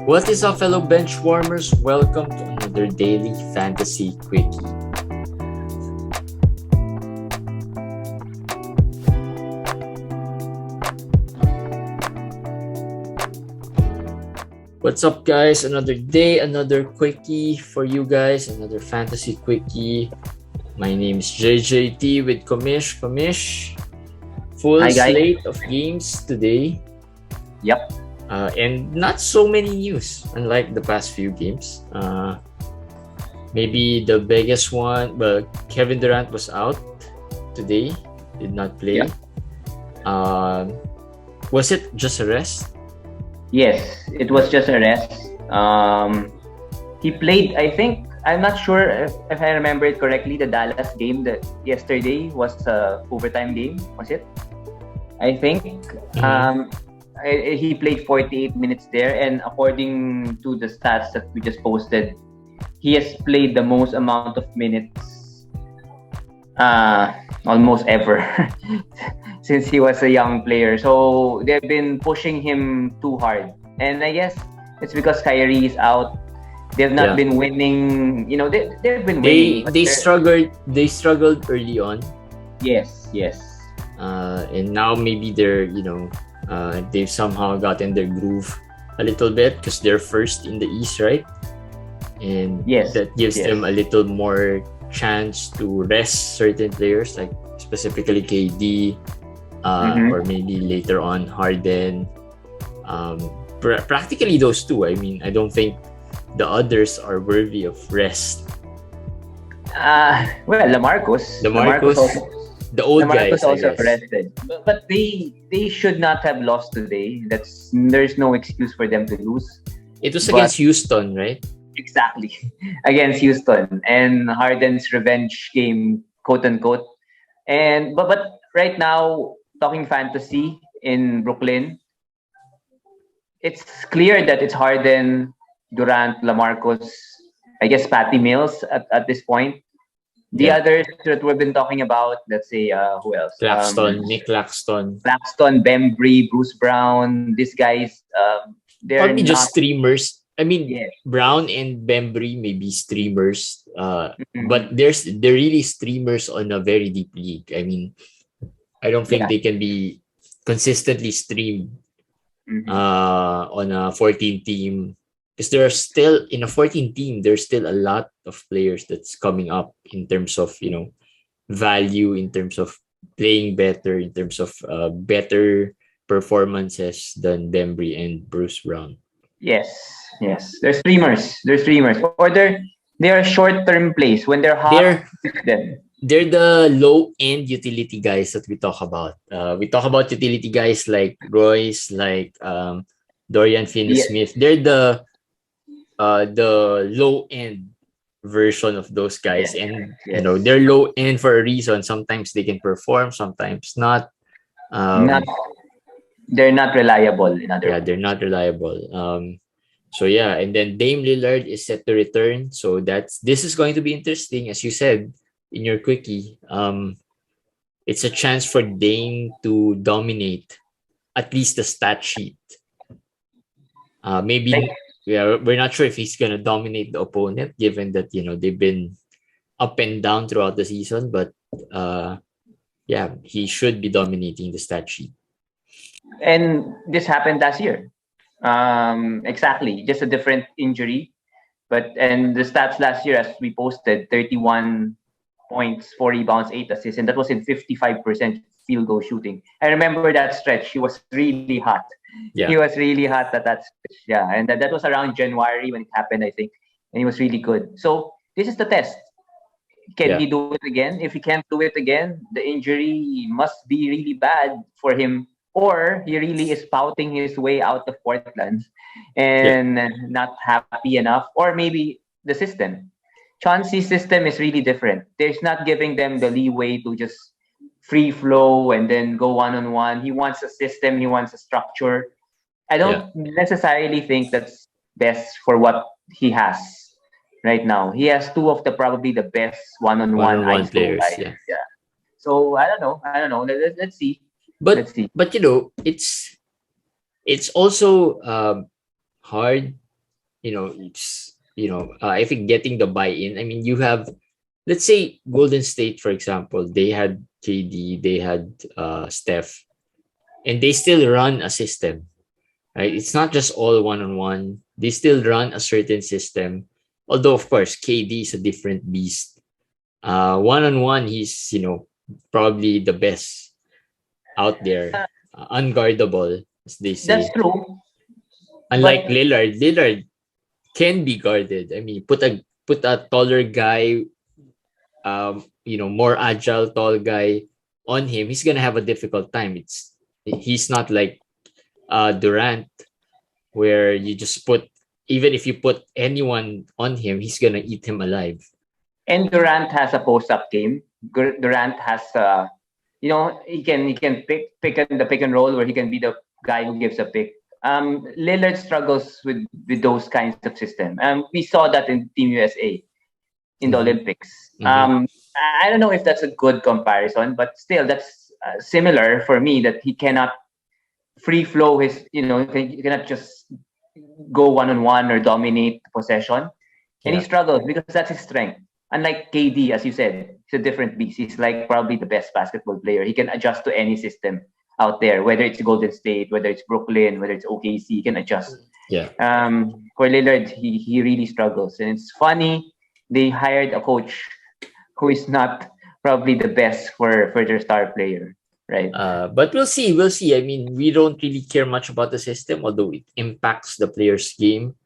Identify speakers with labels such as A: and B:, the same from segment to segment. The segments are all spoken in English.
A: What is up, fellow benchwarmers? Welcome to another daily fantasy quickie. What's up, guys? Another day, another quickie for you guys, another fantasy quickie. My name is JJT with Komish. Komish, full slate of games today.
B: Yep.
A: And not so many news, unlike the past few games. Maybe the biggest one, but Kevin Durant was out today, did not play.
B: Yep.
A: Was it just a rest?
B: Yes, it was just a rest. He played, I think, I'm not sure if I remember it correctly, the Dallas game that yesterday was an overtime game, was it? I think. He played 48 minutes there, and according to the stats that we just posted, he has played the most amount of minutes almost ever since he was a young player. So they've been pushing him too hard, and I guess it's because Kyrie is out. They've not been winning. You know, they've been winning.
A: They struggled early on.
B: Yes.
A: And now maybe they're they've somehow gotten their groove a little bit because they're first in the East, right? And that gives them a little more chance to rest certain players, like specifically KD, or maybe later on Harden. Practically those two. I mean, I don't think the others are worthy of rest.
B: Well, LaMarcus also. The old guys also rested, but they should not have lost today. There's no excuse for them to lose.
A: It was against Houston, right?
B: Exactly, against Houston, and Harden's revenge game, quote unquote. And but right now, talking fantasy in Brooklyn, it's clear that it's Harden, Durant, LaMarcus, I guess Patty Mills at this point. The others that we've been talking about, let's say, who else?
A: Nick Claxton,
B: Bembry, Bruce Brown. These guys, they're
A: probably just streamers. I mean, Brown and Bembry may be streamers, but they're really streamers on a very deep league. I mean, I don't think they can be consistently streamed on a 14 team. Because there are still, in a 14 team, there's still a lot of players that's coming up in terms of, value, in terms of playing better, in terms of better performances than Bembry and Bruce Brown.
B: Yes. They're streamers. Or they are short-term plays. When they're hot,
A: they're the low-end utility guys that we talk about. We talk about utility guys like Royce, like Dorian Finney-Smith. They're the low end version of those guys, and they're low end for a reason. Sometimes they can perform, sometimes not.
B: They're not reliable.
A: They're not reliable. And then Dame Lillard is set to return, so this is going to be interesting, as you said in your quickie. It's a chance for Dame to dominate at least the stat sheet. We're not sure if he's gonna dominate the opponent, given that they've been up and down throughout the season. But he should be dominating the stat sheet.
B: And this happened last year. Exactly, just a different injury. And the stats last year, as we posted, 31 points, 4 rebounds, 8 assists, and that was in 55% field goal shooting. I remember that stretch. He was really hot. He was really hot at that stretch. Yeah, and that was around January when it happened, I think. And he was really good. So this is the test. Can he do it again? If he can't do it again, the injury must be really bad for him, or he really is pouting his way out of Portland and not happy enough, or maybe the system. Chauncey's system is really different. There's not giving them the leeway to just free flow and then go one-on-one. He wants a system. He wants a structure. I don't necessarily think that's best for what he has right now. He has two of probably the best one-on-one
A: players.
B: Guys. So I don't know. Let's see.
A: But it's it's also hard, I think getting the buy-in. I mean, you have, let's say Golden State, for example, they had KD, they had Steph, and they still run a system, right? It's not just all one-on-one. They still run a certain system. Although, of course, KD is a different beast. One-on-one, he's, probably the best out there. Unguardable, as they
B: That's
A: say.
B: true.
A: Unlike
B: But
A: Lillard can be guarded. I mean, put a taller guy, more agile, tall guy on him, he's gonna have a difficult time. He's not like Durant, where you just put, even if you put anyone on him, he's gonna eat him alive.
B: and Durant has a post-up game. Durant has he can pick in the pick and roll where he can be the guy who gives a pick. Lillard struggles with those kinds of system. We saw that in Team USA in the Olympics. I don't know if that's a good comparison, but still, that's similar for me, that he cannot free flow his, he cannot just go one-on-one or dominate possession. And he struggles because that's his strength. Unlike KD, as you said, he's a different beast. He's like probably the best basketball player. He can adjust to any system out there, whether it's Golden State, whether it's Brooklyn, whether it's OKC, he can adjust.
A: Yeah.
B: For Lillard, he really struggles. And it's funny, they hired a coach who is not probably the best for their star player, right?
A: But we'll see. We'll see. I mean, we don't really care much about the system, although it impacts the player's game.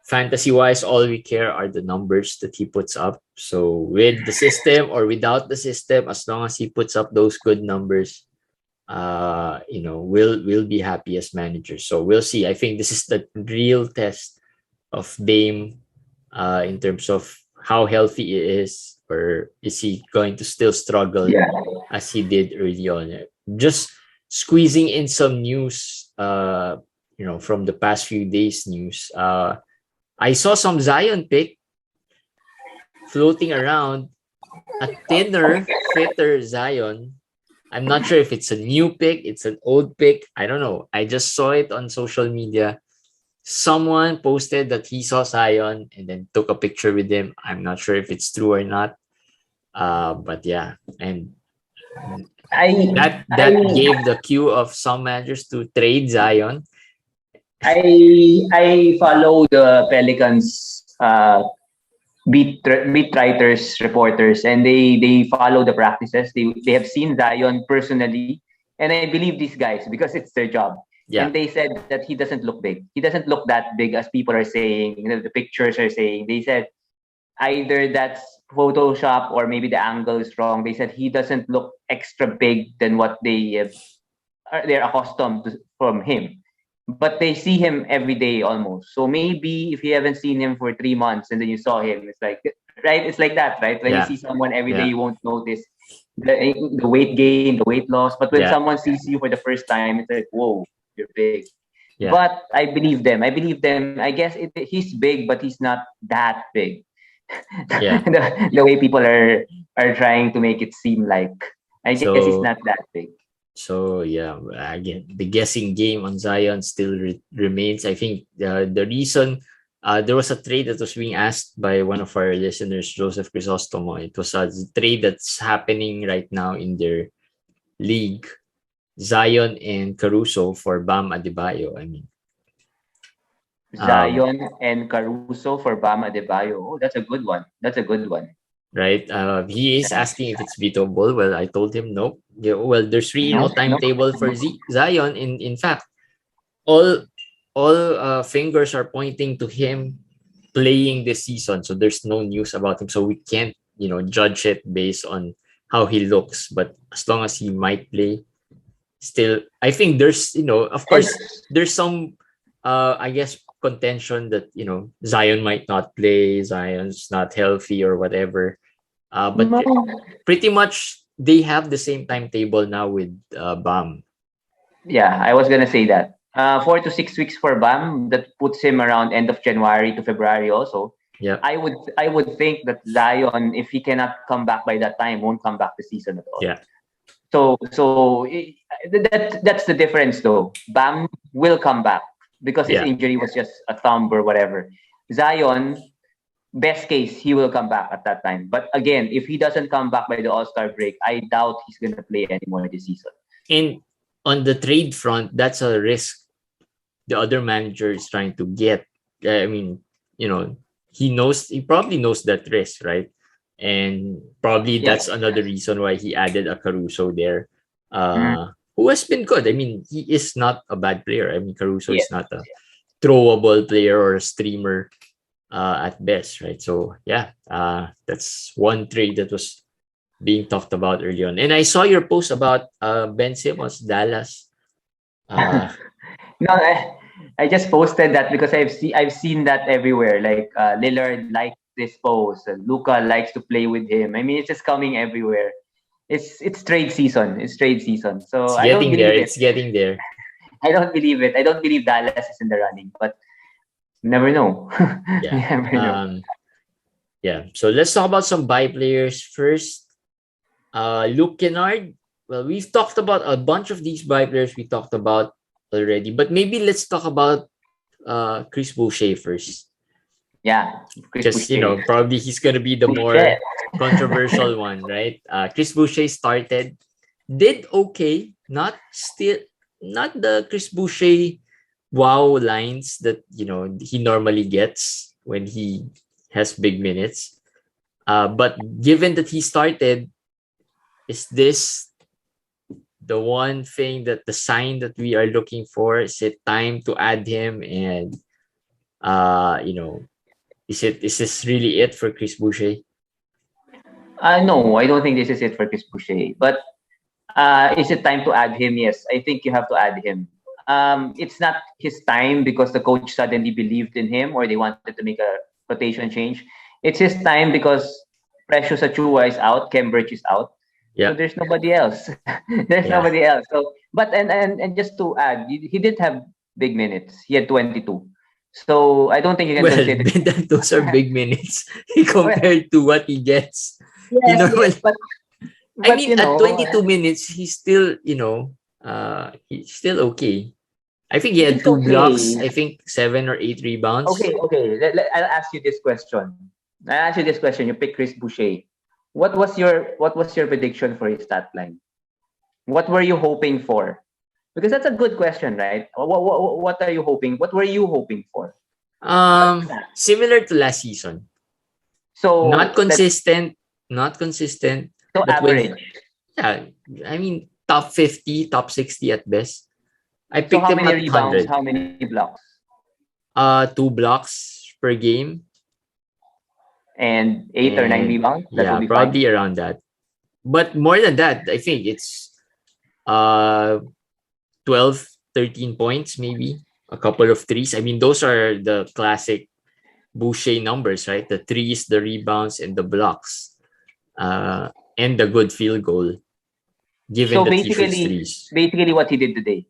A: Fantasy-wise, all we care are the numbers that he puts up. So with the system or without the system, as long as he puts up those good numbers, we'll be happy as managers. So we'll see. I think this is the real test of Dame in terms of how healthy he is, or is he going to still struggle as he did early on. Just squeezing in some news, from the past few days news. I saw some Zion pick floating around, a thinner, fitter Zion. I'm not sure if it's a new pick, it's an old pick. I don't know. I just saw it on social media. Someone posted that he saw Zion and then took a picture with him. I'm not sure if it's true or not. But yeah, and that gave the cue of some managers to trade Zion.
B: I follow the Pelicans beat writers, reporters, and they follow the practices. They have seen Zion personally, and I believe these guys because it's their job. Yeah. And they said that he doesn't look big. He doesn't look that big as people are saying. The pictures are saying. They said either that's Photoshop or maybe the angle is wrong. They said he doesn't look extra big than what they're accustomed to from him. But they see him every day almost. So maybe if you haven't seen him for 3 months and then you saw him, it's like, right? It's like that, right? When you see someone every day, you won't notice the weight gain, the weight loss. But when someone sees you for the first time, it's like, whoa, you're big. Yeah. But I believe them. I guess he's big, but he's not that big. Yeah. the way people are trying to make it seem like. I guess he's not that big.
A: So yeah, again, the guessing game on Zion still remains. I think the reason there was a trade that was being asked by one of our listeners, Joseph Crisostomo. It was a trade that's happening right now in their league, Zion and Caruso for Bam Adebayo. I mean,
B: Zion and Caruso for Bam Adebayo. Oh, that's a good one.
A: Right. He is asking if it's beatable. Well, I told him no. Yeah, well, there's really no timetable for Zion. In fact, all fingers are pointing to him playing this season. So there's no news about him. So we can't, judge it based on how he looks. But as long as he might play, still, I think there's, of course, there's some, I guess, contention that, Zion might not play, Zion's not healthy or whatever. But pretty much they have the same timetable now with Bam.
B: Yeah, I was gonna say that. 4 to 6 weeks for Bam. That puts him around end of January to February also.
A: Yeah.
B: I would think that Zion, if he cannot come back by that time, won't come back this season at all.
A: Yeah.
B: That's the difference, though. Bam will come back because his injury was just a thumb or whatever. Zion, best case, he will come back at that time. But again, if he doesn't come back by the All-Star break, I doubt he's going to play anymore this season.
A: And on the trade front, that's a risk the other manager is trying to get. I mean, he probably knows that risk, right? And probably that's another reason why he added a Caruso there, who has been good. I mean, he is not a bad player. I mean, Caruso is not a throwable player or a streamer at best, right? So that's one trade that was being talked about early on. And I saw your post about Ben Simmons, Dallas.
B: No, I just posted that because I've seen that everywhere. Like Lillard likes this post, and Luka likes to play with him. I mean, it's just coming everywhere. It's trade season. It's trade season. So I don't believe it.
A: It's getting there.
B: I don't believe it. I don't believe Dallas is in the running, but never know. Never know.
A: So let's talk about some buy players first. Luke Kennard. Well, we've talked about a bunch of these buy players we talked about already, but maybe let's talk about Chris Boucher first.
B: Yeah,
A: Chris Boucher. Probably he's gonna be the more controversial one, right? Chris Boucher started, did okay, not the Chris Boucher wow lines that he normally gets when he has big minutes. But given that he started, is this the one thing that the sign that we are looking for? Is it time to add him? And is this really it for Chris Boucher?
B: No, I don't think this is it for Chris Boucher. But is it time to add him? Yes, I think you have to add him. It's not his time because the coach suddenly believed in him or they wanted to make a rotation change. It's his time because Precious Achiuwa is out, Cambridge is out.
A: Yeah.
B: So there's nobody else. Nobody else. So, but and just to add, he didn't have big minutes. He had 22. So I don't think you can consider
A: those are big minutes compared to what he gets.
B: Yes, but
A: I mean, at 22 minutes, he's still, he's still okay. I think he had 2 blocks. I think 7 or 8 rebounds.
B: Okay. I'll ask you this question. You pick Chris Boucher. What was your prediction for his stat line? What were you hoping for? Because that's a good question, right? What are you hoping? What were you hoping for?
A: Similar to last season.
B: So
A: not consistent.
B: So average.
A: I mean top 50, top 60 at best. I picked him at 100.
B: How many blocks?
A: 2 blocks per game.
B: And 8 or 9 rebounds?
A: That probably fine. Around that. But more than that, I think it's 12, 13 points, maybe. A couple of threes. I mean, those are the classic Boucher numbers, right? The threes, the rebounds, and the blocks. And the good field goal. Given that he shoots threes.
B: Basically what he did today.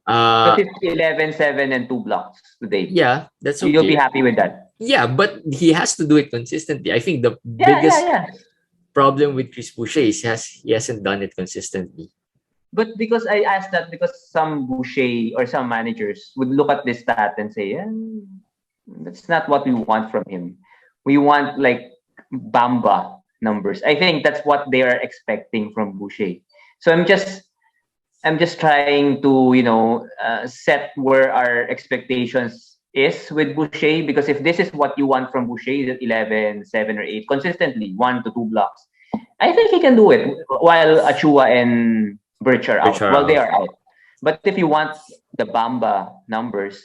B: 11, 7, and 2 blocks today.
A: Yeah, that's okay.
B: You'll be happy with that.
A: Yeah, but he has to do it consistently. I think the biggest problem with Chris Boucher is he hasn't done it consistently.
B: But because I asked that because some Boucher or some managers would look at this stat and say, that's not what we want from him. We want like Bamba numbers. I think that's what they are expecting from Boucher. So I'm just trying to set where our expectations is with Boucher, because if this is what you want from Boucher, 11, 7 or 8 consistently, 1 to 2 blocks, I think he can do it while Achiuwa and Birch are out. They are out. But if you want the Bamba numbers,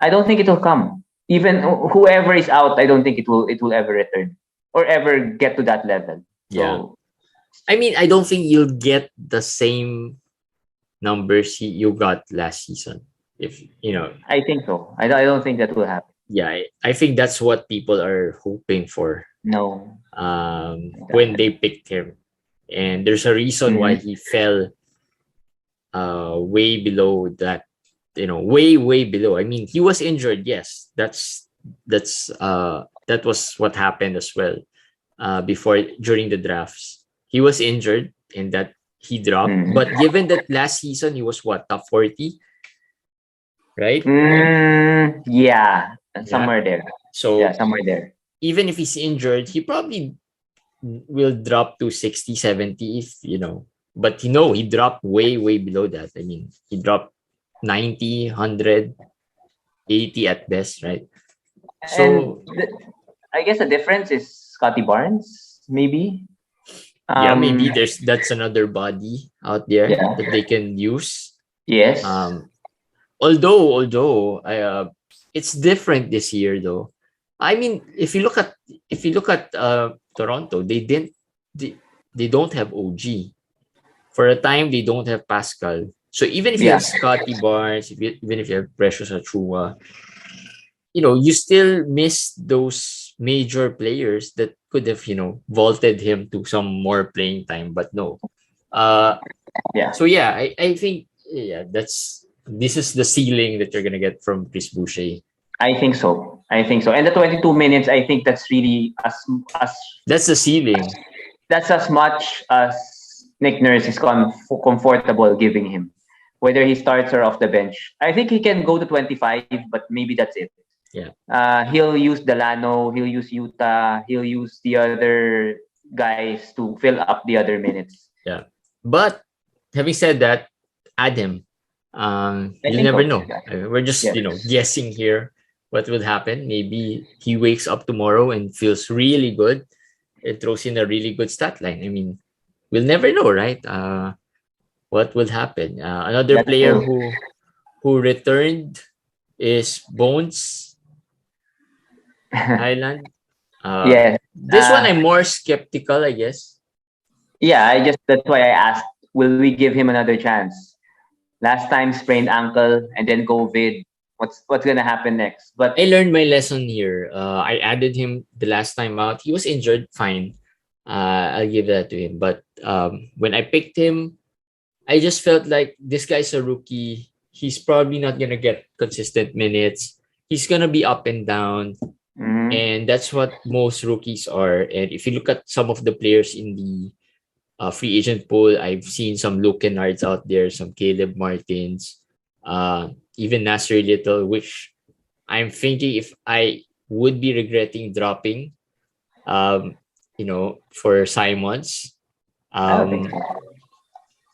B: I don't think it will come. Even whoever is out, I don't think it will ever return or ever get to that level.
A: Yeah. So, I mean, I don't think you'll get the same numbers you got last season.
B: I think so. I don't think that will happen.
A: Yeah, I think that's what people are hoping for.
B: No.
A: When they picked him. And there's a reason why he fell way below that, way below. I mean, he was injured, yes. That was what happened as well. During the drafts. he was injured and that he dropped. But given that last season he was what, top 40, right?
B: Yeah, somewhere there.
A: So
B: yeah, somewhere there.
A: even if he's injured, he probably will drop to 60, 70 if, but he dropped way, way below that. I mean, he dropped 90, 100, 80 at best, right? So
B: I guess the difference is Scotty Barnes, maybe.
A: Maybe that's another body out there that they can use.
B: Yes.
A: Although it's different this year though. I mean, if you look at Toronto, they don't have OG. For a time, they don't have Pascal. So even if you have Scotty Barnes, even if you have Precious Achua, you still miss those major players that could have, vaulted him to some more playing time, but no. So I think this is the ceiling that you're gonna get from Chris Boucher.
B: I think so. And the 22 minutes, I think that's really as
A: that's the ceiling.
B: That's as much as Nick Nurse is comfortable giving him, whether he starts or off the bench. I think he can go to 25, but maybe that's it.
A: Yeah.
B: He'll use Delano, he'll use Utah, he'll use the other guys to fill up the other minutes.
A: Yeah. But having said that, add him. You never know. We're just guessing here what will happen. Maybe he wakes up tomorrow and feels really good. It throws in a really good stat line. I mean, we'll never know, right? What will happen? Another player who returned is Bones Highland. This one I'm more skeptical, I guess.
B: Yeah, that's why I asked, will we give him another chance? Last time sprained ankle and then COVID. What's gonna happen next? But
A: I learned my lesson here. I added him the last time out. He was injured, fine. I'll give that to him. But when I picked him, I just felt like this guy's a rookie. He's probably not gonna get consistent minutes. He's gonna be up and down. And that's what most rookies are. And if you look at some of the players in the free agent pool, I've seen some Luke Kennards out there, some Caleb Martins, even Nasser Little, which I'm thinking if I would be regretting dropping, for Simons. And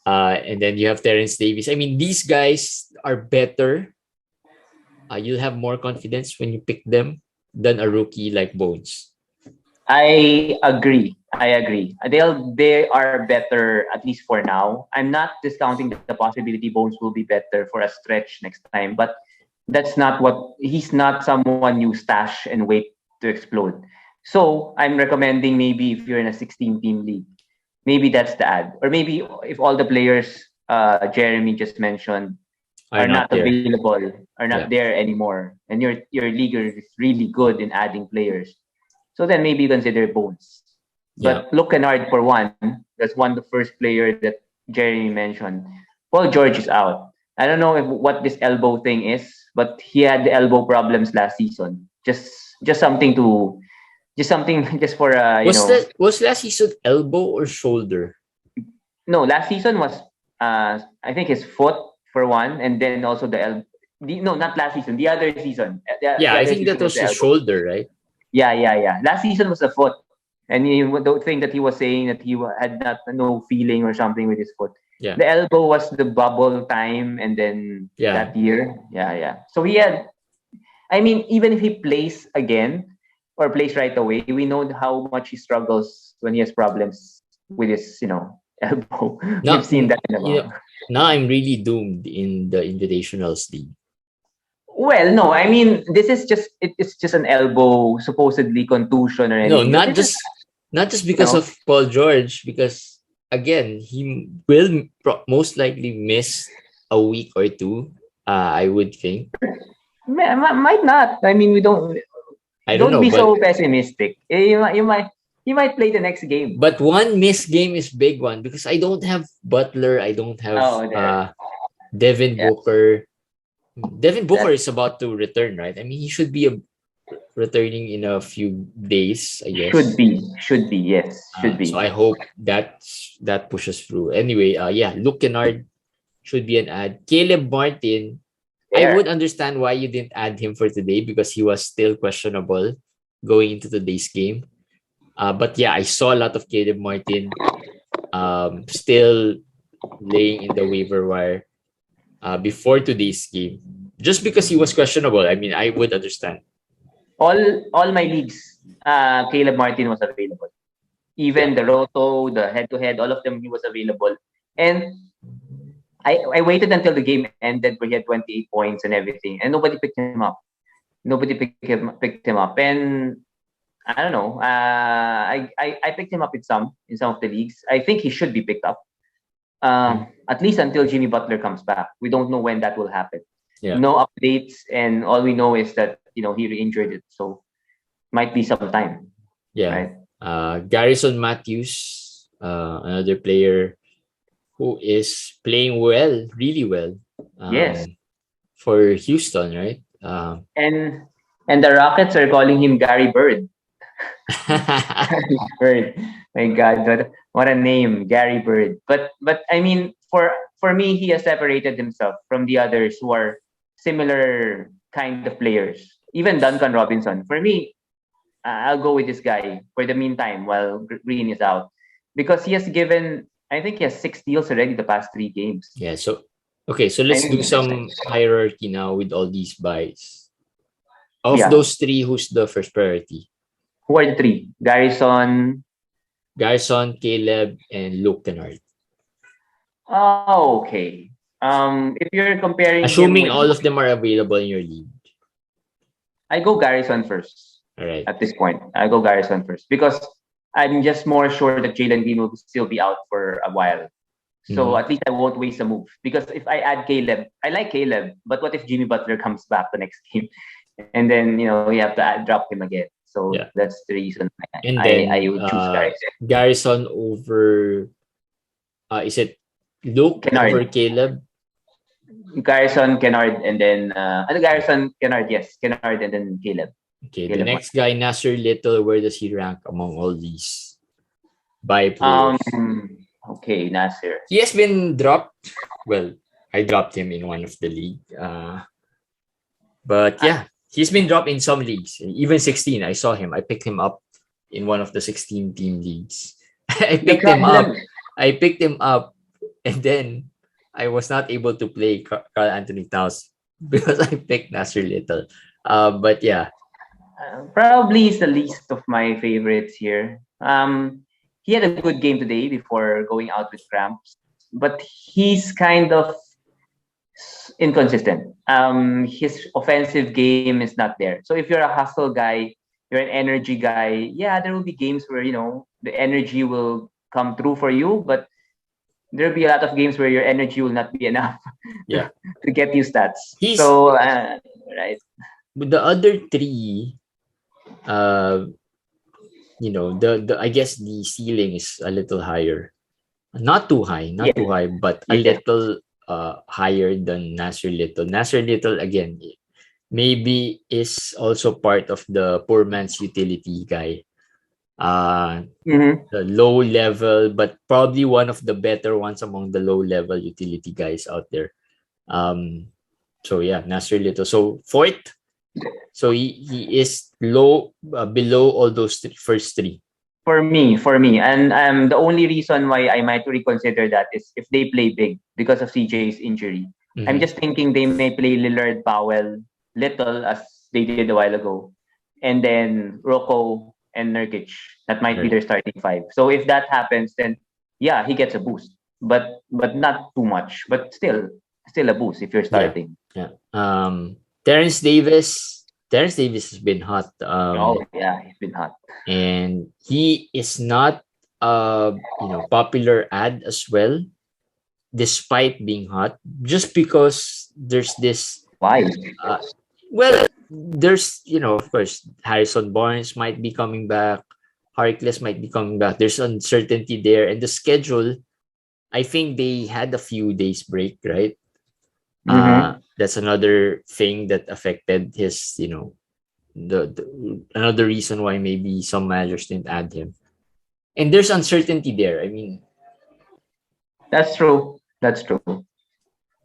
A: then you have Terrence Davis. I mean, these guys are better. You'll have more confidence when you pick them than a rookie like Bones.
B: I agree. They are better, at least for now. I'm not discounting the possibility Bones will be better for a stretch next time, but that's not he's not someone you stash and wait to explode. So I'm recommending maybe if you're in a 16-team league, maybe that's the ad. Or maybe if all the players Jeremy just mentioned are not available, are not there anymore, and your league is really good in adding players. So then maybe consider Bones. But look Kennard for one. That's the first player that Jeremy mentioned. Paul George is out. I don't know what this elbow thing is, but he had the elbow problems last season. Just something for
A: Was last season elbow or shoulder?
B: No, last season was I think his foot for one, and then also the elbow. No, not last season. The other season.
A: I think that was his shoulder, right?
B: Yeah. Last season was the foot, and the thing that he was saying that he had no feeling or something with his foot.
A: Yeah.
B: The elbow was the bubble time, and then that year, So he had. I mean, even if he plays again or plays right away, we know how much he struggles when he has problems with his, elbow. We've seen that in the
A: now I'm really doomed in the Invitationals League.
B: Well, no, I mean it's just an elbow, supposedly contusion or anything.
A: No, not just because of Paul George, because again he will most likely miss a week or two. I would think.
B: Might not. I mean, we don't.
A: I don't know.
B: Be so pessimistic. You might play the next game.
A: But one missed game is big one because I don't have Butler. I don't have Devin Booker. Devin Booker is about to return, right? I mean, he should be returning in a few days, I guess.
B: Should be, yes, should be.
A: So I hope that pushes through. Anyway, yeah, Luke Kennard should be an ad. Caleb Martin, I would understand why you didn't add him for today because he was still questionable going into today's game. But yeah, I saw a lot of Caleb Martin still laying in the waiver wire before today's game. Just because he was questionable, I mean, I would understand.
B: All my leagues, Caleb Martin was available. Even the Roto, the head-to-head, all of them, he was available. And I waited until the game ended where he had 28 points and everything, and nobody picked him up. Nobody picked him up. And I don't know. I picked him up in some of the leagues. I think he should be picked up. At least until Jimmy Butler comes back. We don't know when that will happen.
A: Yeah.
B: No updates, and all we know is that he re-injured it, so might be some time.
A: Yeah. Right? Garrison Matthews, another player who is playing well, really well.
B: Yes.
A: For Houston, right?
B: And the Rockets are calling him Gary Bird. Gary Bird. My God, what a name, Gary Bird. But I mean, for me, he has separated himself from the others who are similar kind of players. Even Duncan Robinson. For me, I'll go with this guy for the meantime while Green is out, because he has given, I think he has 6 steals already the past 3 games.
A: Yeah. So okay, so let's do some hierarchy now with all these buys. Of those 3, who's the first priority?
B: Who are the 3? Garrison,
A: Caleb, and Luke Kennard.
B: Oh, okay. If you're comparing,
A: assuming all of them are available in your league,
B: I go Garrison first.
A: All right.
B: At this point, I go Garrison first because I'm just more sure that Jalen Green will still be out for a while. So at least I won't waste a move. Because if I add Caleb, I like Caleb, but what if Jimmy Butler comes back the next game, and then you have to drop him again? So that's the reason I would choose Garrison.
A: Garrison over. Is it Luke
B: Kennard
A: over Caleb?
B: Garrison, Kennard, and then Garrison, Kennard, yes, Kennard, and then Caleb.
A: Okay, Caleb. The next guy, Nasir Little, where does he rank among all these buy players?
B: Okay, Nasir.
A: He has been dropped. Well, I dropped him in one of the league. But yeah, he's been dropped in some leagues. Even 16, I saw him. I picked him up in one of the 16 team leagues. I picked him up, and then I was not able to play Carl Anthony Towns because I picked Nasir Little. But yeah.
B: Probably is the least of my favorites here. He had a good game today before going out with cramps, but he's kind of inconsistent. His offensive game is not there. So if you're a hustle guy, you're an energy guy, there will be games where the energy will come through for you, but there'll be a lot of games where your energy will not be enough to get you stats. Right.
A: With the other 3, the I guess the ceiling is a little higher. Not too high, but a little higher than Nasir Little. Nasir Little, again, maybe is also part of the poor man's utility guy. The low level, but probably one of the better ones among the low level utility guys out there. So yeah, Nasir Little. So 4th. So he is low, below all those first 3.
B: For me, and the only reason why I might reconsider that is if they play big because of CJ's injury. I'm just thinking they may play Lillard, Powell, Little as they did a while ago, and then Rocco and Nurkic. That might be their starting 5. So if that happens, then he gets a boost, but not too much, but still a boost if you're starting.
A: Terrence Davis has been hot.
B: He's been hot,
A: and he is not popular ad as well, despite being hot. Just because there's this.
B: Why?
A: There's of course Harrison Barnes might be coming back, Harkless might be coming back. There's uncertainty there, and the schedule. I think they had a few days break, right? That's another thing that affected his, another reason why maybe some managers didn't add him. And there's uncertainty there. I mean,
B: That's true. That's true.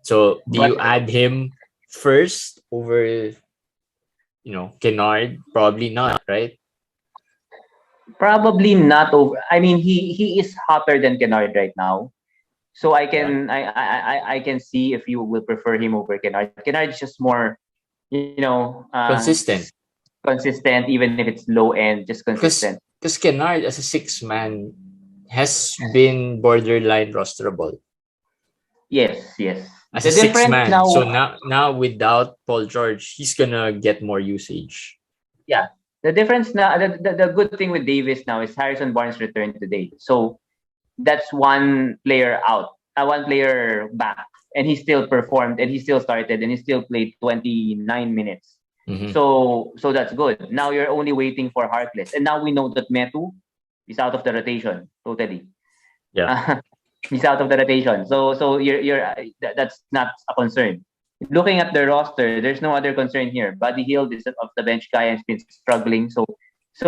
A: so do
B: But
A: you add him first over, Kennard? Probably not, right?
B: probably not over. I mean, he is hotter than Kennard right now. So I
A: Yeah.
B: can I can see if you will prefer him over Kennard. Kennard is just more,
A: Consistent.
B: consistent, even if it's low end, just consistent.
A: Because Kennard as a 6-man has been borderline rosterable
B: Yes, yes.
A: as
B: The
A: a six
B: difference
A: man.
B: now,
A: So now without Paul George, he's gonna get more usage.
B: yeah. The difference now, the good thing with Davis now is Harrison Barnes returned today. So that's one player out, one player back, and he still performed, and he still started, and he still played 29 minutes.
A: Mhm.
B: So that's good. Now you're only waiting for Harkless, and now we know that Metu is out of the rotation totally.
A: Yeah.
B: He's out of the rotation. So that's not a concern. Looking at the roster, there's no other concern here. Buddy Hield is off the bench guy and has been struggling. So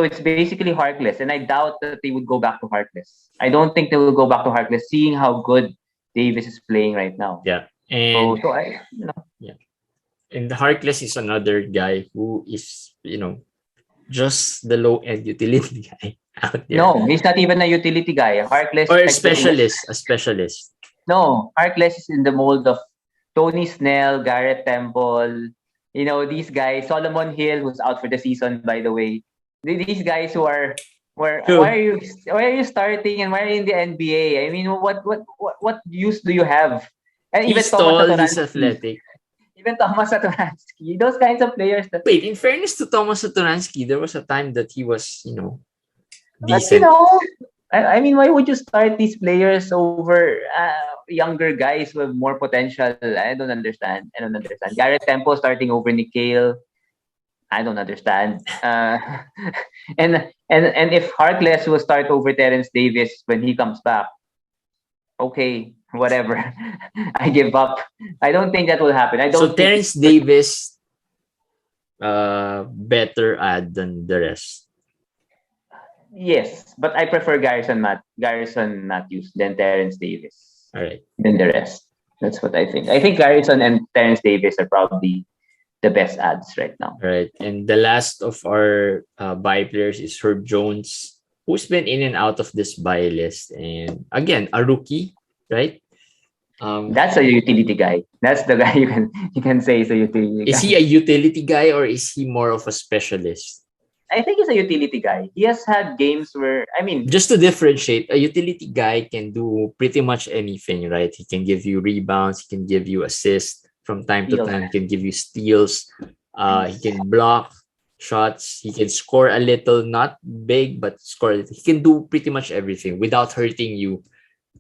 B: it's basically Harkless, and I doubt that they would go back to Harkless. I don't think they will go back to Harkless, seeing how good Davis is playing right now.
A: Yeah. And
B: So I,
A: yeah. And Harkless is another guy who is, just the low end utility guy out there.
B: no, he's not even a utility guy. Harkless
A: Or a
B: is
A: specialist.
B: No, Harkless is in the mold of Tony Snell, Garrett Temple, these guys, Solomon Hill, who's out for the season, by the way. These guys who are
A: True.
B: why are you starting and why are you in the NBA? I mean, what use do you have? And even
A: He's
B: Thomas
A: tall, he's
B: Satoransky,
A: athletic.
B: even Thomas Satoransky, those kinds of players that.
A: Wait, in fairness to Thomas Satoransky, there was a time that he was,
B: But
A: decent.
B: I mean, why would you start these players over younger guys with more potential? I don't understand. Garrett Temple starting over Nikhil. I don't understand. And if Harkless will start over Terrence Davis when he comes back, okay, whatever. I give up. I don't think that will happen. I don't.
A: So Terrence Davis, better add than the rest.
B: Yes, but I prefer Garrison Matthews than Terrence Davis.
A: All right.
B: Than the rest. That's what I think. I think Garrison and Terrence Davis are probably the best ads right now.
A: All right. And the last of our buy players is Herb Jones, who's been in and out of this buy list. And again, a rookie, right?
B: That's a utility guy. That's the guy you can say is a utility guy.
A: Is he a utility guy or is he more of a specialist?
B: I think he's a utility guy. He has had games where,
A: just to differentiate, a utility guy can do pretty much anything, right? He can give you rebounds, he can give you assists from time to time, he can give you steals, he can block shots, he can score a little, not big, but score a little. He can do pretty much everything without hurting you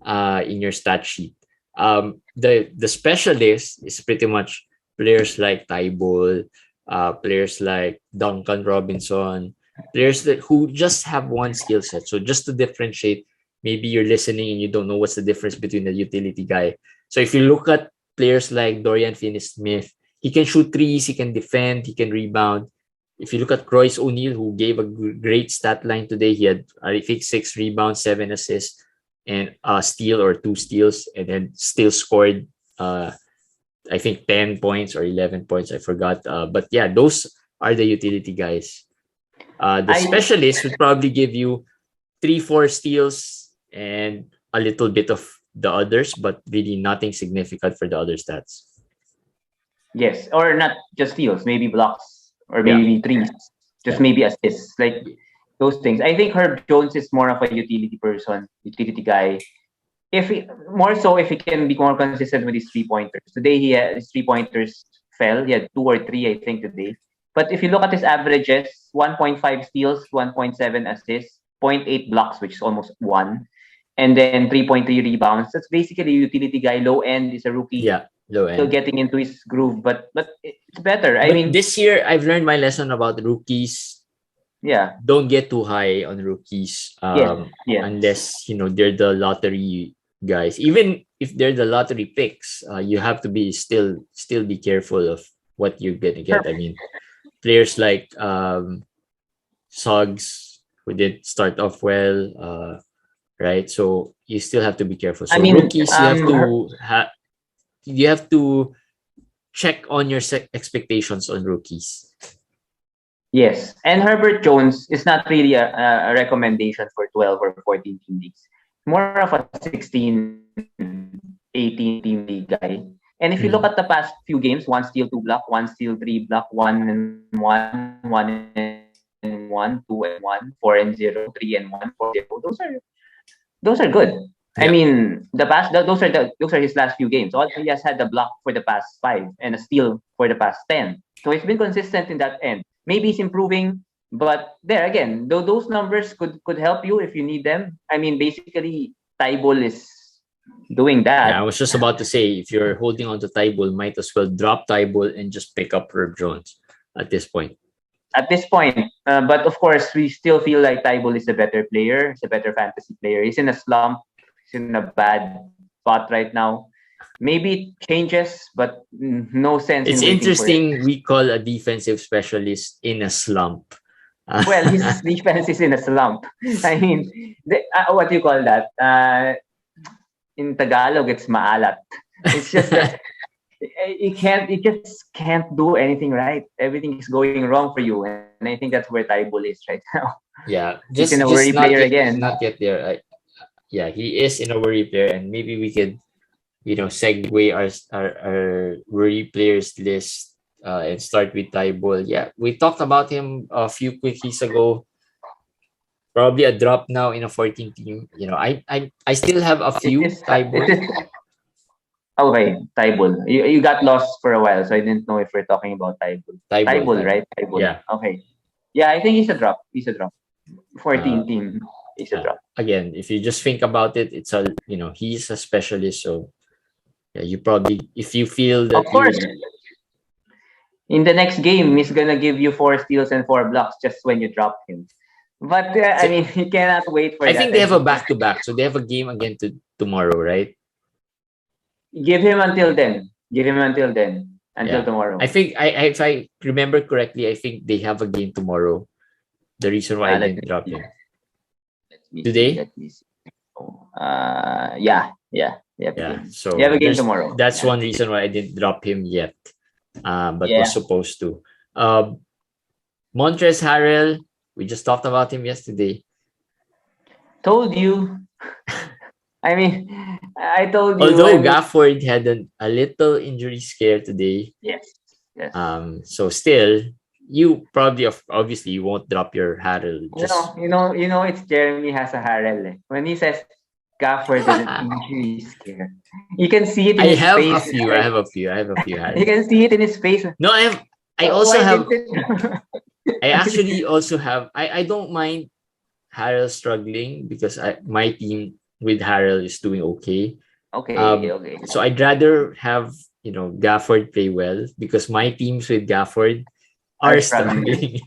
A: in your stat sheet. The specialist is pretty much players like Tyball, players like Duncan Robinson, players who just have one skill set. So just to differentiate, maybe you're listening and you don't know what's the difference between a utility guy. So if you look at players like Dorian Finney-Smith, he can shoot threes, he can defend, he can rebound. If you look at Royce O'Neal, who gave a great stat line today, he had, I think, 6 rebounds, 7 assists, and a steal or 2 steals, and then still scored I think 10 points or 11 points. I forgot. But yeah, those are the utility guys. The specialist would probably give you 3-4 steals and a little bit of the others, but really nothing significant for the other stats.
B: Yes, or not just steals, maybe blocks or maybe threes, just maybe assists, like those things. I think Herb Jones is more of a utility utility guy. If he can be more consistent with his 3-pointers. Today his 3-pointers fell. He had 2 or 3, I think, today. But if you look at his averages, 1.5 steals, 1.7 assists, 0.8 blocks, which is almost 1, and then 3.3 rebounds. That's basically a utility guy. Low end is a rookie.
A: Yeah, low end.
B: Still getting into his groove, but it's better.
A: I mean, this year I've learned my lesson about rookies.
B: Yeah.
A: Don't get too high on rookies. Unless they're the lottery guys. Even if they're the lottery picks, you have to be still be careful of what you're gonna get. I mean, players like Suggs, who did start off well, right? So you still have to be careful.
B: I
A: So
B: mean,
A: rookies, you have to check on your expectations on rookies.
B: yes, and Herbert Jones is not really a recommendation for 12 or 14 team leagues. More of a 16, 18 team league guy. And if you look at the past few games, 1 steal, 2 block, 1 steal, 3 block, 1-1, 1-1, 2-1, 4-0, 3-1, 4-0. Those are good.
A: Yeah.
B: I mean, those are his last few games. All he has had the block for the past 5 and a steal for the past 10. So he's been consistent in that end. Maybe he's improving, but there again, those numbers could help you if you need them. I mean, basically, Tyball is doing that.
A: Yeah, I was just about to say, if you're holding on to Tyball, might as well drop Tyball and just pick up Herb Jones at this point.
B: But of course, we still feel like Tyball is a better player. He's a better fantasy player. He's in a slump. He's in a bad spot right now. Maybe it changes, but no sense.
A: It's interesting. We call a defensive specialist in a slump.
B: Well, his defense is in a slump. I mean, what do you call that? In Tagalog, it's maalat. It's just that you just can't do anything right. Everything is going wrong for you, and I think that's where Tyball is right now.
A: Yeah,
B: he's in a worry player again.
A: Not yet there. Yeah, he is in a worry player, and maybe we could, segue our worry players list and start with Tyball. Yeah, we talked about him a few quickies ago. Probably a drop now in a 14 team. I still have a few Tyball.
B: Okay, Tyball. You got lost for a while, so I didn't know if we're talking about Tyball. Tyball, right? Tyball.
A: Yeah.
B: Okay. Yeah, I think he's a drop. 14 team. He's a drop.
A: Again, if you just think about it, it's he's a specialist. So yeah, you probably, if you feel that,
B: of course, in the next game, he's gonna give you 4 steals and 4 blocks just when you drop him. But I mean, you cannot wait for that.
A: I think they have a back-to-back, so they have a game again tomorrow, right?
B: Give him until then. Until tomorrow.
A: I think if I remember correctly, I think they have a game tomorrow. The reason why I didn't drop him. Today?
B: Yeah.
A: So
B: you have a game tomorrow.
A: That's one reason why I didn't drop him yet. But was supposed to. Montrezl Harrell, we just talked about him yesterday.
B: Told you. I mean, I told you.
A: Although Gafford had a little injury scare today.
B: Yes.
A: So still, you probably obviously you won't drop your Harrell.
B: You know, it's Jeremy has a Harrell. When he says Gafford has an injury scare, you can see it in his face.
A: I have a few Harrell.
B: You can see it in his face.
A: No, I also have. I actually also have. I don't mind Harrell struggling because my team with Harrell is doing okay.
B: Okay.
A: So I'd rather have Gafford play well because my teams with Gafford are struggling,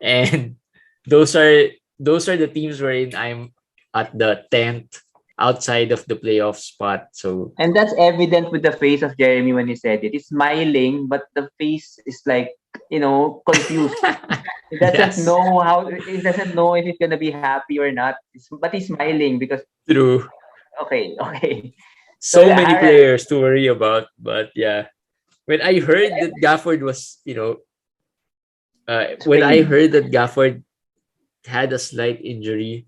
A: and those are the teams wherein I'm at the 10th outside of the playoff spot. So
B: and that's evident with the face of Jeremy when he said it. He's smiling, but the face is like confused. He doesn't know how. He doesn't know if he's gonna be happy or not. But he's smiling because.
A: True.
B: Okay.
A: So many players to worry about, but yeah. When I heard that Gafford was, when I heard that Gafford had a slight injury,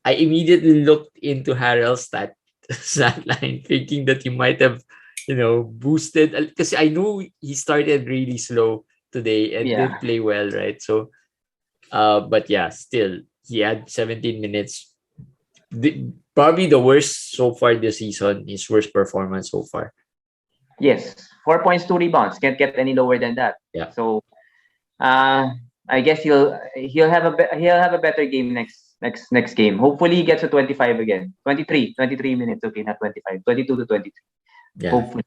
A: I immediately looked into Harrell's stat line, thinking that he might have, boosted because I knew he started really slow today and didn't play well, right? So, but yeah, still he had 17 minutes. Probably the worst so far this season. His worst performance so far.
B: Yes, 4 points, 2 rebounds. Can't get any lower than that.
A: Yeah.
B: So, I guess he'll have a better game next game. Hopefully, he gets to 25 again. 23 minutes. Okay, not 25. 22 to 23.
A: Yeah.
B: Hopefully.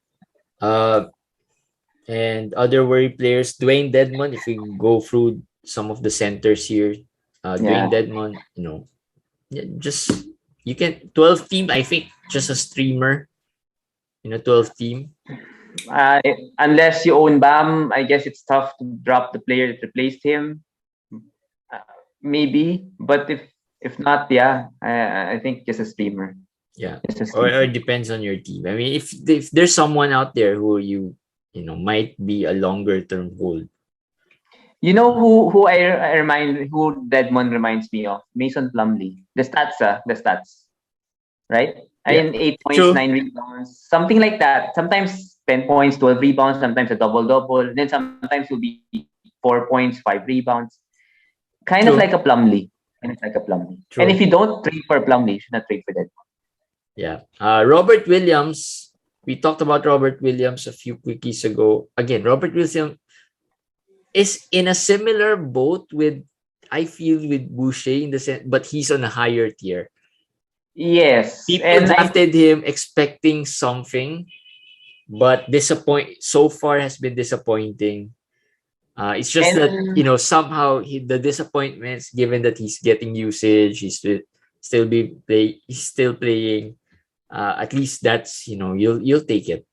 A: And other worry players, Dwayne Dedmon. If we go through some of the centers here, Dwayne Dedmon. Just you can 12 team. I think just a streamer in a 12 team.
B: Unless you own Bam, I guess it's tough to drop the player that replaced him. Maybe, but if not, yeah, I think just a streamer.
A: Yeah,
B: Just a
A: or
B: streamer.
A: it depends on your team. I mean, if there's someone out there who you know might be a longer term hold.
B: You know who I remind who Deadmon reminds me of? Mason Plumlee. The stats, right? I
A: Yeah,
B: mean, 8 points,
A: true.
B: 9 rebounds, something like that. Sometimes 10 points, 12 rebounds. Sometimes a double. Then sometimes will be 4 points, 5 rebounds. Kind of
A: True.
B: like a Plumlee. Kind of like a Plumlee. And if
A: True.
B: you don't trade for Plumlee, you should not trade for that.
A: Yeah. Robert Williams. We talked about Robert Williams a few quickies ago. Again, Robert Williams is in a similar boat with, I feel, with Boucher in the sense, but he's on a higher tier.
B: Yes,
A: People
B: and
A: drafted him expecting something, but so far has been disappointing. It's just that somehow the disappointments, given that he's getting usage, he's still playing. At least that's you'll take it.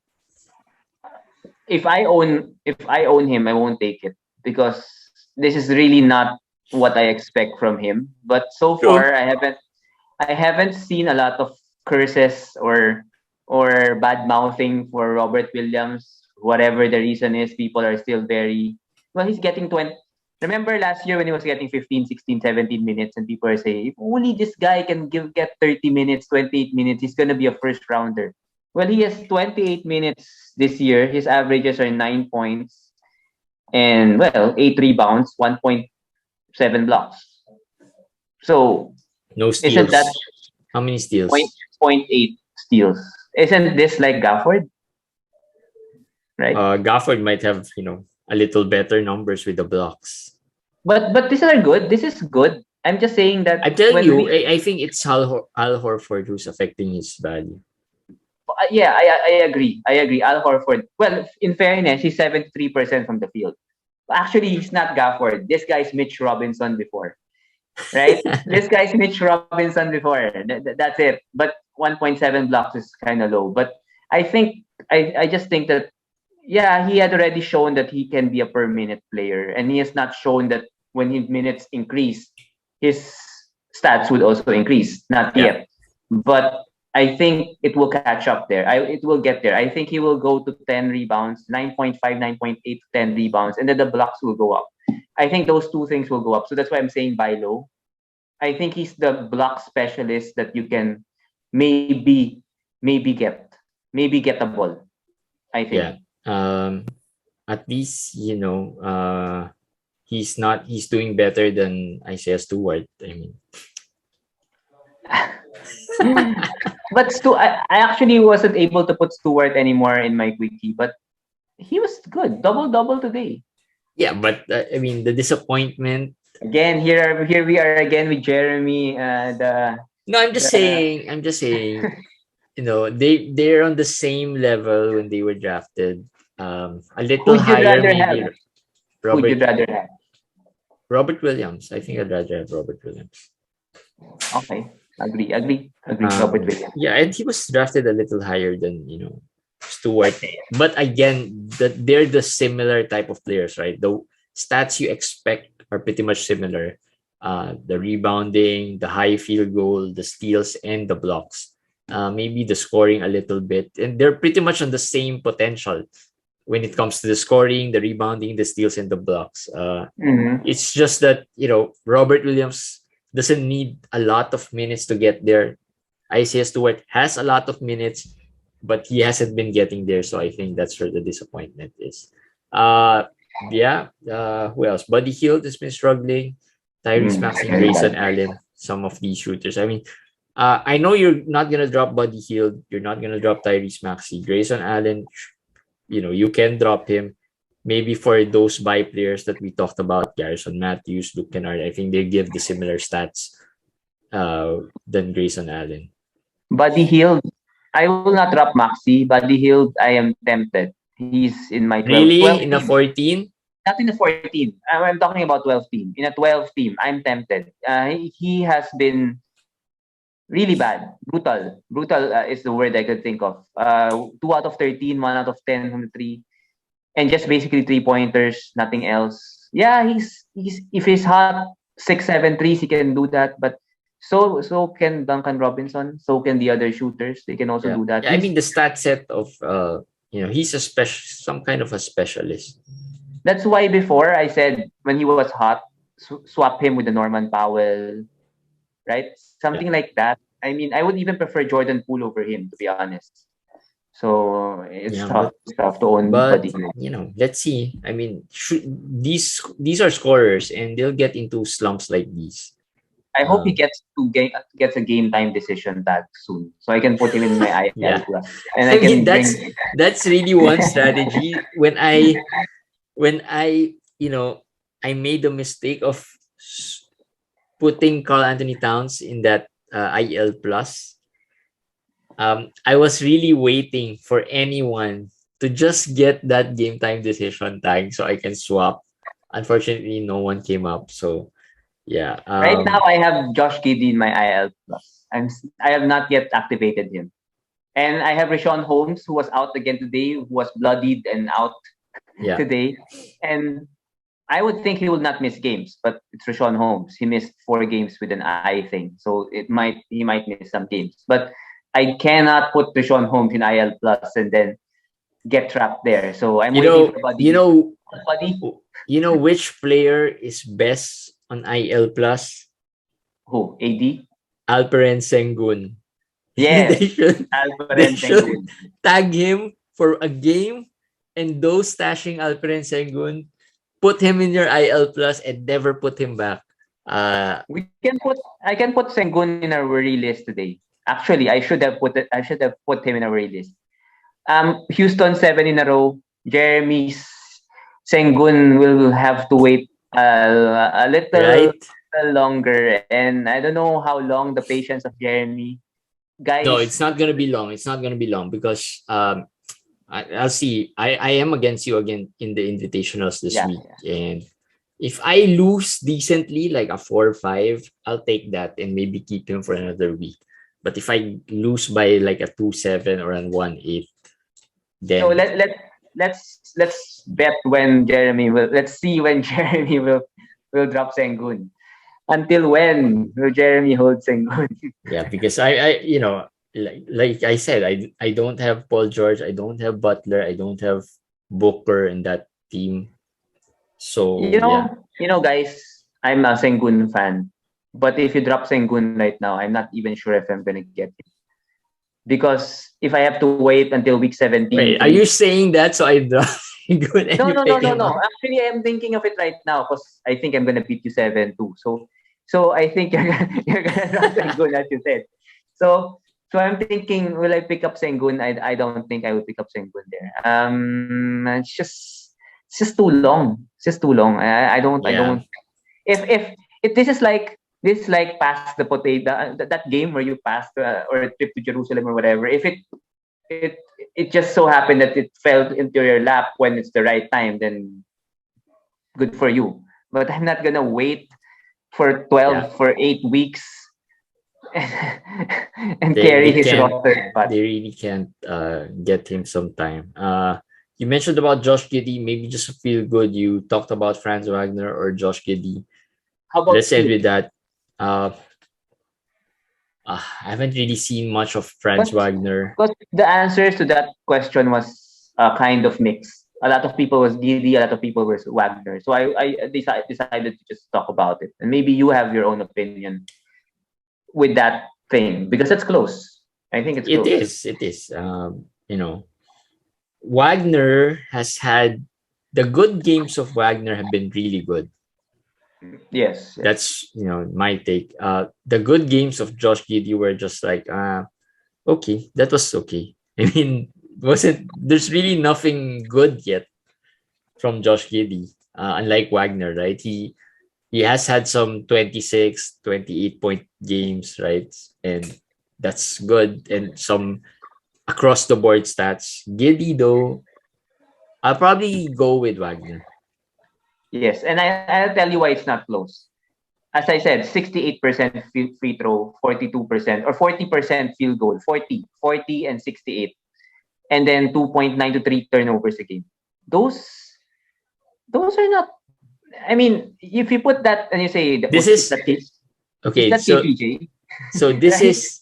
B: if I own him, I won't take it because this is really not what I expect from him. But so
A: True.
B: far, I haven't seen a lot of curses or bad mouthing for Robert Williams. Whatever the reason is, people are still very well. He's getting 20. Remember last year when he was getting 15, 16, 17 minutes, and people are saying, if only this guy can get 30 minutes, 28 minutes, he's gonna be a first rounder. Well, he has 28 minutes this year. His averages are 9 points and 8 rebounds, 1.7 blocks. So
A: No
B: isn't
A: steals.
B: that
A: How many steals?
B: 0.8 steals? Isn't this like Gafford? Right.
A: Gafford might have a little better numbers with the blocks.
B: But these are good. This is good. I'm just saying that
A: I'm telling you, I think it's Al Horford who's affecting his value.
B: Yeah, I agree. Al Horford. Well, in fairness, he's 73% from the field. Actually, he's not Gafford. This guy's Mitch Robinson before. Right? This guy's Mitch Robinson before. That's it. But 1.7 blocks is kind of low. But I just think that, yeah, he had already shown that he can be a per minute player. And he has not shown that when his minutes increase, his stats would also increase. Not yet. But I think it will catch up there. It will get there. I think he will go to 10 rebounds, 9.5, 9.8, 10 rebounds, and then the blocks will go up. I think those two things will go up. So that's why I'm saying buy low. I think he's the block specialist that you can maybe get a ball. I think.
A: Yeah. At least he's doing better than Isaiah Stewart. I mean.
B: But I actually wasn't able to put Stewart anymore in my quickie, but he was good. Double today.
A: Yeah, but I mean the disappointment.
B: Again, here we are again with Jeremy.
A: I'm just saying. They're on the same level when they were drafted. A little higher maybe.
B: Who'd you rather have?
A: Robert Williams. I think I'd rather have Robert Williams.
B: Okay. Agree. Robert Williams.
A: Yeah, and he was drafted a little higher than Stewart. But again, they're the similar type of players, right? The stats you expect are pretty much similar. The rebounding, the high field goal, the steals, and the blocks. Maybe the scoring a little bit, and they're pretty much on the same potential when it comes to the scoring, the rebounding, the steals, and the blocks. It's just that Robert Williams doesn't need a lot of minutes to get there. Isaiah Stewart has a lot of minutes, but he hasn't been getting there. So I think that's where the disappointment is. Who else? Buddy Hield has been struggling. Tyrese Maxey, Grayson Allen, some of these shooters. I mean, I know you're not gonna drop Buddy Hield. You're not gonna drop Tyrese Maxey. Grayson Allen, you can drop him. Maybe for those buy players that we talked about, Garrison Matthews, Luke Kennard, I think they give the similar stats than Grayson Allen.
B: Buddy Hield, I will not drop Maxi. Buddy Hield, I am tempted. He's in my 12
A: Really?
B: 12
A: in a 14?
B: Not in the 14. I'm talking about 12 team. In a 12 team, I'm tempted. He has been Really bad. Brutal. Brutal is the word I could think of. 2 out of 13, 1 out of 10 from the three. And just basically 3-pointers, nothing else. Yeah, he's if he's hot, 6-7 threes, he can do that. But so can Duncan Robinson. So can the other shooters. They can also
A: Yeah.
B: do that.
A: I mean, the stat set of he's a some kind of a specialist.
B: That's why before I said when he was hot, swap him with the Norman Powell, right? Something like that. I mean, I would even prefer Jordan Poole over him, to be honest. So it's tough. It's tough to own
A: But
B: Buddy.
A: let's see. I mean, these are scorers, and they'll get into slumps like these.
B: I hope he gets a game time decision back soon, so I can put him in my IL
A: Yeah.
B: plus, and I
A: mean,
B: can
A: that's really one strategy. When I I made the mistake of putting Carl Anthony Towns in that IL plus. I was really waiting for anyone to just get that game time decision tag so I can swap. Unfortunately, no one came up. So yeah.
B: Right now, I have Josh Giddey in my IL plus. I have not yet activated him, and I have Richaun Holmes, who was out again today, who was bloodied and out today, and I would think he will not miss games, but it's Richaun Holmes. He missed 4 games with an eye thing, so he might miss some games. But I cannot put Richaun Holmes in IL plus and then get trapped there. So I'm waiting for Buddy.
A: You know which player is best on IL plus?
B: Who? AD?
A: Alperen Sengun.
B: Yes.
A: They should tag him for a game, and those stashing Alperen Sengun, put him in your IL plus and never put him back.
B: I can put Sengun in our worry list today. Actually, I should have put him in a worry list. Houston 7 in a row. Jeremy's Sengun will have to wait a little longer, and I don't know how long the patience of Jeremy. Guys,
A: no, it's not gonna be long. It's not gonna be long because I'll see. I am against you again in the invitationals this week, and if I lose decently, like a 4-5, I'll take that and maybe keep him for another week. But if I lose by like a 2-7 or a 1-8, then
B: so let's bet when Jeremy will. Let's see when Jeremy will drop Sengun. Until when will Jeremy hold Sengun?
A: Yeah, because I like I said, I don't have Paul George, I don't have Butler, I don't have Booker in that team. So
B: guys, I'm a Sengun fan. But if you drop Sengun right now, I'm not even sure if I'm gonna get it. Because if I have to wait until week 17.
A: Wait, are you saying that so I drop Sengun?
B: No. Actually, I'm thinking of it right now because I think I'm gonna beat you 7-2. So I think you're gonna drop Sengun as you said. So I'm thinking, will I pick up Sengun? I don't think I would pick up Sengun there. It's just too long. It's just too long. I don't. If this is like pass the potato, that game where you passed or a trip to Jerusalem or whatever. If it just so happened that it fell into your lap when it's the right time, then good for you. But I'm not gonna wait for 8 weeks and carry his roster. But
A: they really can't get him some time. You mentioned about Josh Giddey, maybe just to feel good. You talked about Franz Wagner or Josh Giddey.
B: How about
A: let's end with that. I haven't really seen much of Franz Wagner.
B: Because the answers to that question was kind of mixed. A lot of people was Giddey, a lot of people was Wagner. So I decided to just talk about it. And maybe you have your own opinion with that thing because it's close. I think it's close.
A: It is. Wagner has had the good games of Wagner have been really good.
B: Yes.
A: That's my take. The good games of Josh Giddey were just like okay, that was okay. I mean, there's really nothing good yet from Josh Giddey, unlike Wagner, right? He has had some 26, 28 point games, right? And that's good, and some across the board stats. Giddey though, I'll probably go with Wagner.
B: Yes, and I'll tell you why it's not close. as I said, 68% free throw, 42%, or 40% field goal, 40 and 68. And then 2.9 to 3 turnovers a game. Those are not, I mean, if you put that and you say,
A: This is
B: that case?
A: okay.
B: Is that
A: So
B: KPJ?
A: so this
B: Right?
A: is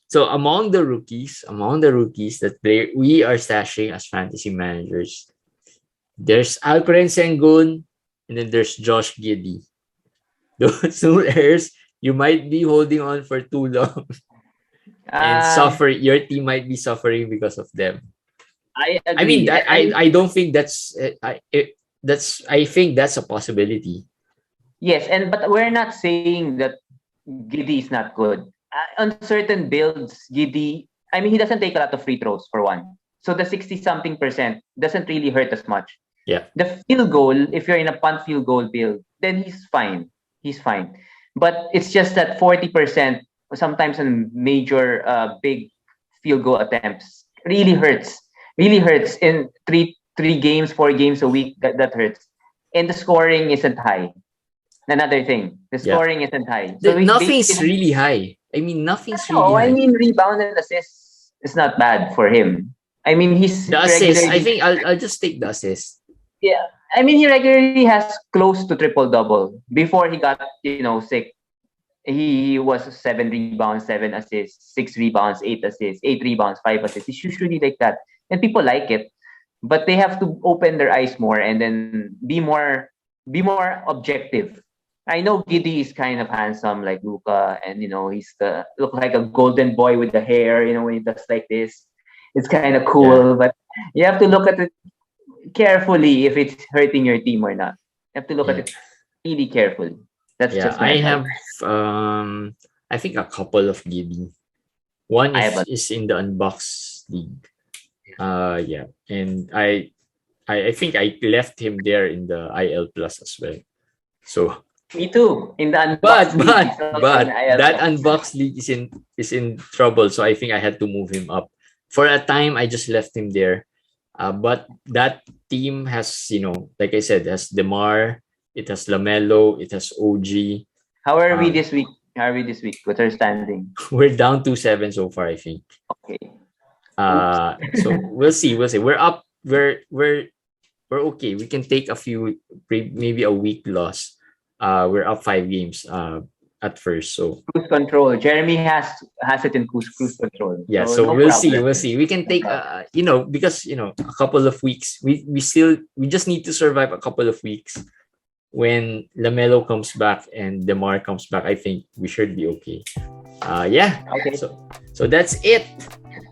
A: so among the rookies that we are stashing as fantasy managers. There's Alperen Sengun, and then there's Josh Giddey. Those two players you might be holding on for too long and suffer. Your team might be suffering because of them.
B: I agree.
A: I mean, I don't think that's I think that's a possibility.
B: Yes, but we're not saying that Giddey is not good. On certain builds, Giddey, I mean, he doesn't take a lot of free throws for one. So the 60-something% doesn't really hurt as much.
A: Yeah.
B: The field goal, if you're in a punt field goal build, then he's fine. He's fine. But it's just that 40%, sometimes in major big field goal attempts, really hurts. Really hurts in three games, 4 games a week. That hurts. And the scoring isn't high. Another thing, the scoring isn't high.
A: So nothing's really high. I mean, nothing's really high.
B: I mean, rebound and assists is not bad for him. I mean, he's
A: the assist. I think I'll just take the assist.
B: Yeah, I mean, he regularly has close to triple-double. Before he got, sick, he was 7 rebounds, 7 assists, 6 rebounds, 8 assists, 8 rebounds, 5 assists. He's usually like that. And people like it. But they have to open their eyes more and then be more objective. I know Giddey is kind of handsome like Luka, and he's look like a golden boy with the hair, when he does like this. It's kind of cool, but you have to look at it carefully if it's hurting your team or not. You have to look at it really carefully. That's just
A: I have I think a couple of Giddey. One is in the Unbox League. And I think I left him there in the IL Plus as well. So
B: me too. In the
A: Unbox League. But that Unbox League is in trouble, so I think I had to move him up. For a time I just left him there. But that team has, like I said, has DeMar, it has LaMelo, it has OG.
B: How are we this week? What's our standing?
A: We're down 2-7 so far, I think.
B: Okay.
A: So we'll see. We're up. We're okay. We can take maybe a week loss. We're up 5 games at first. So
B: cruise control. Jeremy has it in cruise control.
A: Yeah. So no we'll see. We'll see. We can take because a couple of weeks. We just need to survive a couple of weeks. When LaMelo comes back and DeMar comes back, I think we should be okay.
B: Okay.
A: So that's it.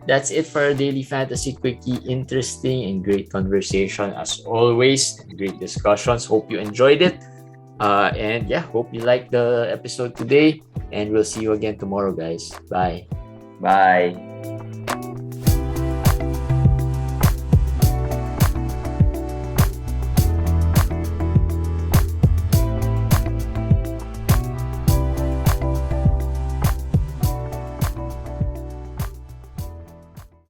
A: That's it for our daily fantasy quickie. Interesting and great conversation as always. Great discussions. Hope you enjoyed it. And hope you liked the episode today. And we'll see you again tomorrow, guys. Bye.
B: Bye.